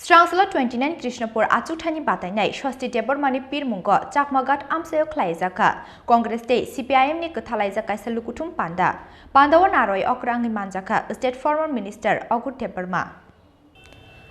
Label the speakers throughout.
Speaker 1: Strangsala 29 Krishnapur Achutani Batainai, Swasti Debbarmani Pirmungo, Chakmaghato Amsayo Khlaijakha, Congress Day, CPIM ni Khlaijakha Lukuthum Panda, Panda Naroi Khorang Manjaka, State Former Minister Debbarma.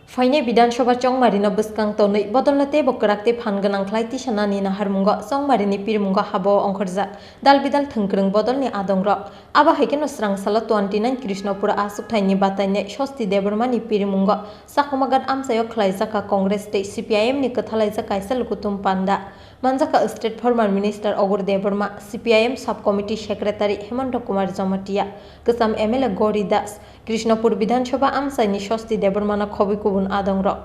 Speaker 2: Faine bidan shoba chongmarino buskang tonoi bodolate bokrakte phanganang khlaiti sanani na harmungo chongmarini pirmungo habo ongkhorja dal bidal thungkrung bodolni adongrok aba haikeno Strangsala 29 Krishnapura asukthai bataine Swasti Debbarmani Pirmungo Chakmaghato Amsayo Khlaijakha Congress Day CPIM ni Khlaijakha Lukuthum Panda Manjaka State Former Minister Debbarma CPIM Subcommittee Secretary Hemanta Kumar Jamatia Kasam MLA Gori Das Krishnapur Bidhan Sabha Amsaini Swasti Debbarmana Khobikubun Adongrok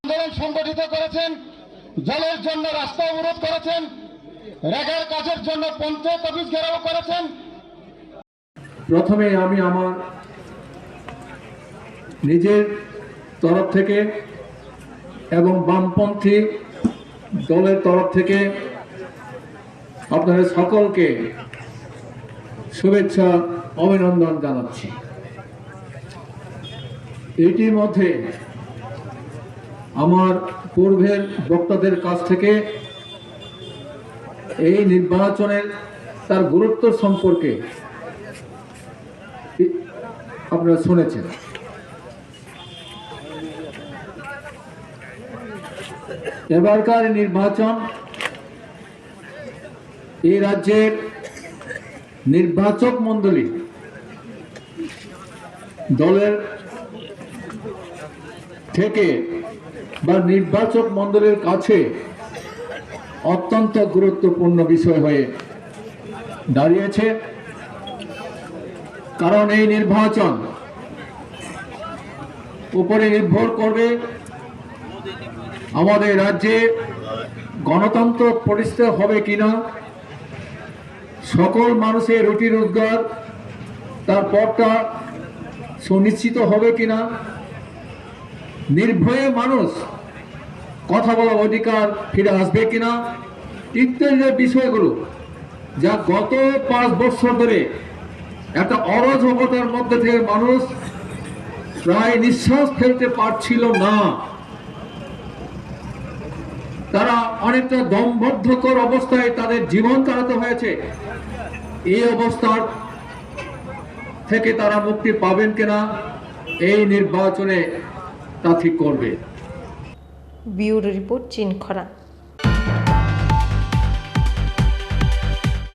Speaker 3: আন্দোলন সংগঠিত করেছেন জলের জন্য রাস্তা অবরোধ করেছেন রেগার কাজের জন্য পঞ্চায়েত অফিস ঘেরাও করেছেন
Speaker 4: প্রথমে আমি আমার নিজের তরফ থেকে এবং বামপন্থী দলের তরফ থেকে আপনাদের সকলকে শুভেচ্ছা অভিনন্দন জানাচ্ছি এটির মধ্যে আমার পূর্বের বক্তাদের কাছ থেকে এই নির্বাচনের তার গুরুত্ব সম্পর্কে আপনারা শুনেছেন এবারকার নির্বাচন এই রাজ্যের নির্বাচক মণ্ডলী দলের থেকে বা নির্বাচক মণ্ডলীর কাছে অত্যন্ত গুরুত্বপূর্ণ বিষয় হয়ে দাঁড়িয়েছে কারণ এই নির্বাচন উপরে নির্ভর করবে আমাদের রাজ্যে গণতন্ত্র প্রতিষ্ঠা হবে কিনা সকল মানুষের রুটি রোজগার তার পথটা সুনিশ্চিত হবে কিনা নির্ভয়ে মানুষ কথা বলার অধিকার ফিরে আসবে কিনা ইত্যাদি বিষয়গুলো যা গত 5 বছর ধরে একটা অরাজকতার মধ্যে থেকে মানুষ প্রায় নিঃশ্বাস ফেলতে পারছিল না তারা অনেকটা দমবদ্ধকর অবস্থায় তাদের জীবন কাটাতে হয়েছে এই অবস্থার থেকে তারা মুক্তি পাবেন কিনা এই নির্বাচনে তা ঠিক করবে
Speaker 2: ব্যুরো রিপোর্ট চীন খরা।